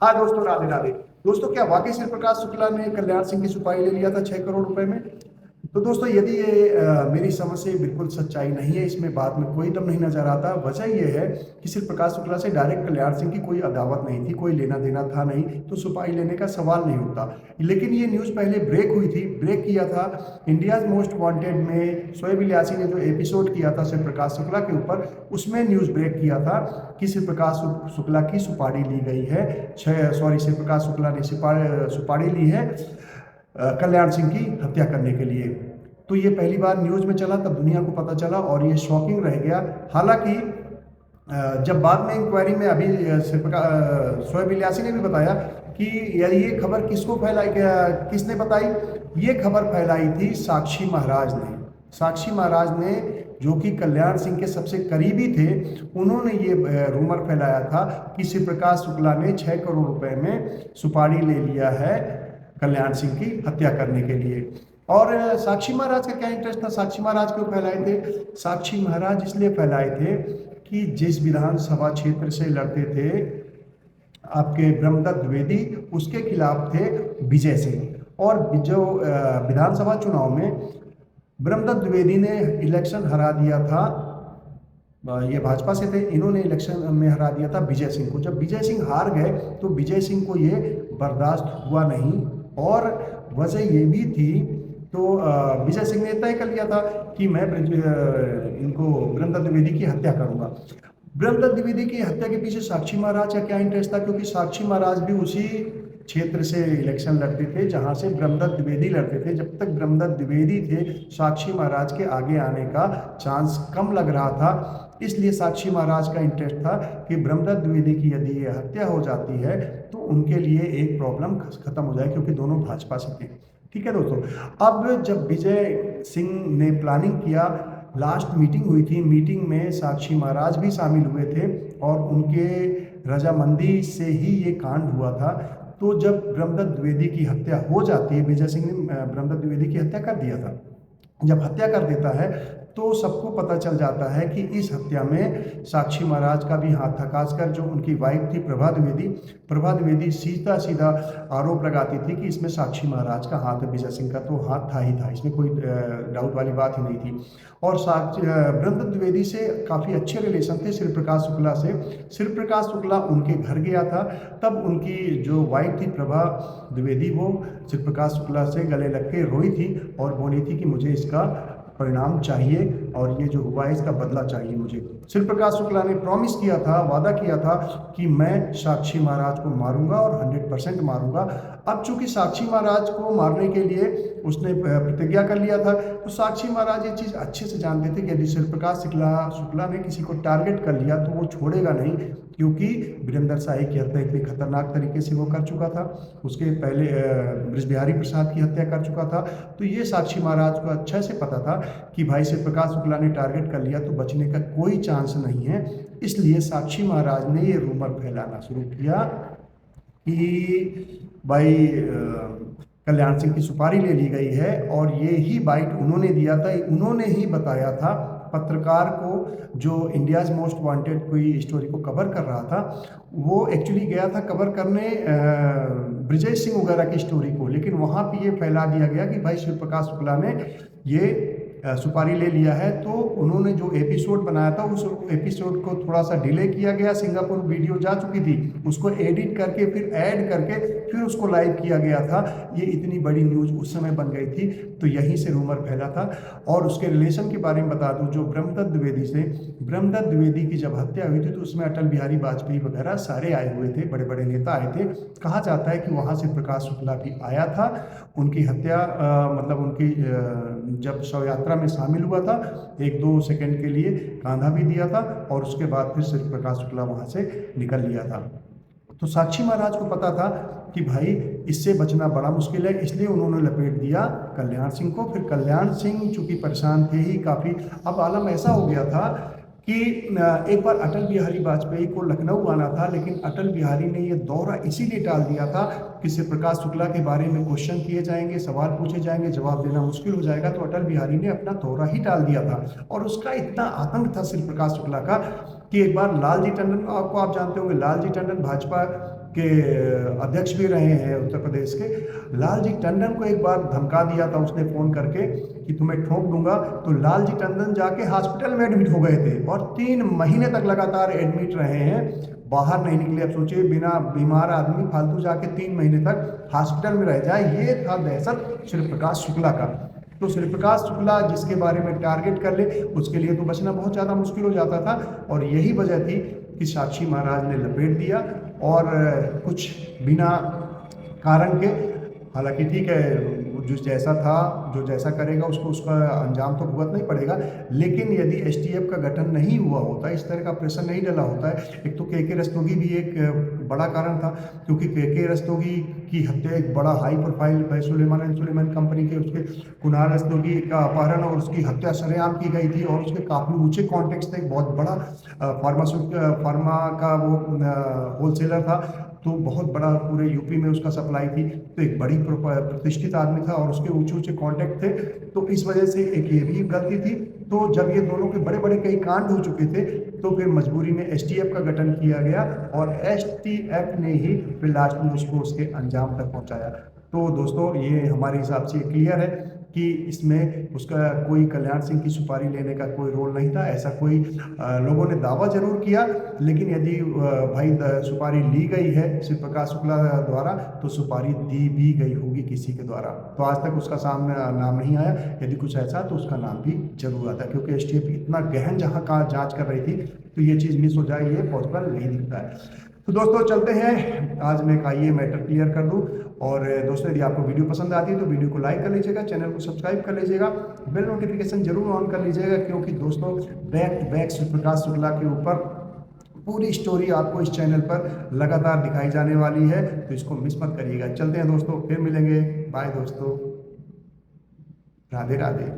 हाँ दोस्तों, राधे राधे। दोस्तों, क्या वाकई शिव प्रकाश शुक्ला ने कल्याण सिंह की सुपारी ले लिया था 6 करोड़ रुपए में? तो दोस्तों, यदि ये मेरी समझ से बिल्कुल सच्चाई नहीं है, इसमें बात में कोई दम नहीं नजर आता। वजह यह है कि शिव प्रकाश शुक्ला से डायरेक्ट कल्याण सिंह की कोई अदावत नहीं थी, कोई लेना देना था नहीं, तो सुपारी लेने का सवाल नहीं उठता। लेकिन ये न्यूज़ पहले ब्रेक हुई थी, ब्रेक किया था इंडियाज मोस्ट वांटेड में शोएब इलियासी ने जो एपिसोड किया था शिव प्रकाश शुक्ला के ऊपर, उसमें न्यूज़ ब्रेक किया था कि शिव प्रकाश शुक्ला की सुपारी ली गई है। शिव प्रकाश शुक्ला ने सुपारी ली है कल्याण सिंह की हत्या करने के लिए। तो ये पहली बार न्यूज़ में चला, तब दुनिया को पता चला और ये शॉकिंग रह गया। हालांकि जब बाद में इंक्वायरी में अभी शोएब इलियासी ने भी बताया कि यार ये खबर किसको फैलाई, किसने बताई? ये खबर फैलाई थी साक्षी महाराज ने। साक्षी महाराज ने, जो कि कल्याण सिंह के सबसे करीबी थे, उन्होंने ये रूमर फैलाया था कि शिव प्रकाश शुक्ला ने 6 करोड़ रुपए में सुपारी ले लिया है कल्याण सिंह की हत्या करने के लिए। और साक्षी महाराज का क्या इंटरेस्ट था? साक्षी महाराज क्यों फैलाए थे? साक्षी महाराज इसलिए फैलाए थे कि जिस विधानसभा क्षेत्र से लड़ते थे आपके ब्रह्मदत्त द्विवेदी, उसके खिलाफ थे विजय सिंह। और जो विधानसभा चुनाव में ब्रह्मदत्त द्विवेदी ने इलेक्शन हरा दिया था, ये भाजपा से थे, इन्होंने इलेक्शन में हरा दिया था विजय सिंह को। जब विजय सिंह हार गए तो विजय सिंह को ये बर्दाश्त हुआ नहीं, और वजह ये भी थी, तो विजय सिंह ने तय कर लिया था कि मैं इनको ब्रह्मदत्त द्विवेदी की हत्या करूंगा। ब्रह्मदत्त द्विवेदी की हत्या के पीछे साक्षी महाराज का क्या इंटरेस्ट था? क्योंकि साक्षी महाराज भी उसी क्षेत्र से इलेक्शन लड़ते थे जहां से ब्रह्मदत्त द्विवेदी लड़ते थे। जब तक ब्रह्मदत्त द्विवेदी थे, साक्षी महाराज के आगे आने का चांस कम लग रहा था। इसलिए साक्षी महाराज का इंटरेस्ट था कि ब्रह्मदत्त द्विवेदी की यदि ये हत्या हो जाती है तो उनके लिए एक प्रॉब्लम खत्म हो जाए, क्योंकि दोनों भाजपा से थे। ठीक है दोस्तों, अब जब विजय सिंह ने प्लानिंग किया, लास्ट मीटिंग हुई थी, मीटिंग में साक्षी महाराज भी शामिल हुए थे और उनके रजामंदी से ही ये कांड हुआ था। तो जब ब्रह्मदत्त द्विवेदी की हत्या हो जाती है, विजय सिंह ने ब्रह्मदत्त द्विवेदी की हत्या कर दिया था, जब हत्या कर देता है तो सबको पता चल जाता है कि इस हत्या में साक्षी महाराज का भी हाथ था। खासकर जो उनकी वाइफ थी प्रभा द्विवेदी सीधा सीधा आरोप लगाती थी कि इसमें साक्षी महाराज का हाथ है। विजय सिंह का तो हाथ था ही था, इसमें कोई डाउट वाली बात ही नहीं थी। और ब्रह्मदत्त द्विवेदी से काफ़ी अच्छे रिलेशन थे शिव प्रकाश शुक्ला से। शिव प्रकाश शुक्ला उनके घर गया था, तब उनकी जो वाइफ थी प्रभा द्विवेदी, वो शिव प्रकाश शुक्ला से गले लग के रोई थी और बोली थी कि मुझे इसका परिणाम चाहिए और ये जो हुआ है इसका बदला चाहिए मुझे। शिव प्रकाश शुक्ला ने प्रॉमिस किया था, वादा किया था कि मैं साक्षी महाराज को मारूंगा और 100% मारूंगा। अब चूंकि साक्षी महाराज को मारने के लिए उसने प्रतिज्ञा कर लिया था, तो साक्षी महाराज ये चीज़ अच्छे से जानते थे कि यदि शिव प्रकाश शुक्ला ने किसी को टारगेट कर लिया तो वो छोड़ेगा नहीं, क्योंकि वीरेंद्र शाही की हत्या इतनी खतरनाक तरीके से वो कर चुका था, उसके पहले बृज बिहारी प्रसाद की हत्या कर चुका था। तो ये साक्षी महाराज को अच्छे से पता था कि भाई शिव प्रकाश शुक्ला ने टारगेट कर लिया तो बचने का कोई चांस नहीं है। इसलिए साक्षी महाराज ने ये रूमर फैलाना शुरू किया कि भाई कल्याण सिंह की सुपारी ले ली गई है, और ये ही बाइट उन्होंने दिया था, उन्होंने ही बताया था पत्रकार को जो इंडियाज मोस्ट वांटेड कोई स्टोरी को कवर कर रहा था। वो एक्चुअली गया था कवर करने ब्रिजेश सिंह वगैरह की स्टोरी को, लेकिन वहाँ पे ये फैला दिया गया कि भाई शिव प्रकाश शुक्ला ने ये सुपारी ले लिया है। तो उन्होंने जो एपिसोड बनाया था उस एपिसोड को थोड़ा सा डिले किया गया, सिंगापुर वीडियो जा चुकी थी, उसको एडिट करके फिर ऐड करके फिर उसको लाइव किया गया था। ये इतनी बड़ी न्यूज़ उस समय बन गई थी, तो यहीं से रूमर फैला था। और उसके रिलेशन के बारे में बता दूं, जो ब्रह्मदत्त द्विवेदी की जब हत्या हुई थी तो उसमें अटल बिहारी वाजपेयी वगैरह सारे आए हुए थे, बड़े बड़े नेता आए थे। कहा जाता है कि वहाँ से प्रकाश शुक्ला भी आया था। उनकी हत्या मतलब उनकी जब शव यात्रा में शामिल हुआ था, 1-2 सेकंड के लिए कांधा भी दिया था और उसके बाद फिर शिव प्रकाश शुक्ला वहाँ से निकल लिया था। तो साक्षी महाराज को पता था कि भाई इससे बचना बड़ा मुश्किल है, इसलिए उन्होंने लपेट दिया कल्याण सिंह को। फिर कल्याण सिंह चूंकि परेशान थे ही काफ़ी, अब आलम ऐसा हो गया था कि एक बार अटल बिहारी वाजपेयी को लखनऊ आना था, लेकिन अटल बिहारी ने ये दौरा इसीलिए टाल दिया था कि शिव प्रकाश शुक्ला के बारे में क्वेश्चन किए जाएंगे, सवाल पूछे जाएंगे, जवाब देना मुश्किल हो जाएगा। तो अटल बिहारी ने अपना दौरा ही टाल दिया था। और उसका इतना आतंक था शिव प्रकाश शुक्ला का कि एक बार लालजी टंडन, आपको आप जानते होंगे लालजी टंडन भाजपा के अध्यक्ष भी रहे हैं उत्तर प्रदेश के, लालजी टंडन को एक बार धमका दिया था उसने फ़ोन करके कि तुम्हें ठोक दूंगा। तो लालजी टंडन जाके हॉस्पिटल में एडमिट हो गए थे और 3 महीने तक लगातार एडमिट रहे हैं, बाहर नहीं निकले। अब सोचिए, बिना बीमार आदमी फालतू जाके 3 महीने तक हॉस्पिटल में रह जाए, ये था दहशत श्री प्रकाश शुक्ला का। तो श्री प्रकाश शुक्ला जिसके बारे में टारगेट कर ले, उसके लिए तो बचना बहुत ज़्यादा मुश्किल हो जाता था। और यही वजह थी कि साक्षी महाराज ने लपेट दिया और कुछ बिना कारण के, हालांकि ठीक है, जो जैसा था, जो जैसा करेगा उसको उसका अंजाम तो भुगतना ही पड़ेगा। लेकिन यदि एसटीएफ का गठन नहीं हुआ होता, इस तरह का प्रेशर नहीं डला होता है, एक तो के रस्तोगी भी एक बड़ा कारण था, क्योंकि के रस्तोगी की हत्या एक बड़ा high profile Suleman and Suleman company के उसके कुणाल रस्तोगी का अपहरण और उसकी हत्या सरेआम की गई थी और उसके काफ़ी ऊंचे कॉन्टेक्स्ट थे। एक बहुत बड़ा फार्मा का वो होलसेलर था, तो बहुत बड़ा पूरे यूपी में उसका सप्लाई थी। तो एक बड़ी प्रतिष्ठित आदमी था और उसके ऊंचे ऊंचे कॉन्टैक्ट थे, तो इस वजह से एक ये भी गलती थी। तो जब ये दोनों के बड़े बड़े कई कांड हो चुके थे, तो फिर मजबूरी में एसटीएफ का गठन किया गया और एसटीएफ ने ही फिर लास्ट में उसको उसके अंजाम तक पहुंचाया। तो दोस्तों, ये हमारे हिसाब से क्लियर है कि इसमें उसका कोई कल्याण सिंह की सुपारी लेने का कोई रोल नहीं था। ऐसा कोई लोगों ने दावा जरूर किया, लेकिन यदि भाई सुपारी ली गई है श्री प्रकाश शुक्ला द्वारा, तो सुपारी दी भी गई होगी किसी के द्वारा। तो आज तक उसका सामने नाम नहीं आया। यदि कुछ ऐसा तो उसका नाम भी जरूर आता, क्योंकि एसटीएफ इतना गहन जहाँ का जाँच कर रही थी, तो ये चीज़ मिस हो जाए, ये पॉसिबल नहीं दिखता है। तो दोस्तों चलते हैं, आज मैं का ये मैटर क्लियर कर दूं। और दोस्तों, यदि आपको वीडियो पसंद आती है तो वीडियो को लाइक कर लीजिएगा, चैनल को सब्सक्राइब कर लीजिएगा, बेल नोटिफिकेशन जरूर ऑन कर लीजिएगा, क्योंकि दोस्तों back to back Shri Prakash Shukla के ऊपर पूरी स्टोरी आपको इस चैनल पर लगातार दिखाई जाने वाली है, तो इसको मिस मत करिएगा। चलते हैं दोस्तों, फिर मिलेंगे, बाय दोस्तों, राधे राधे।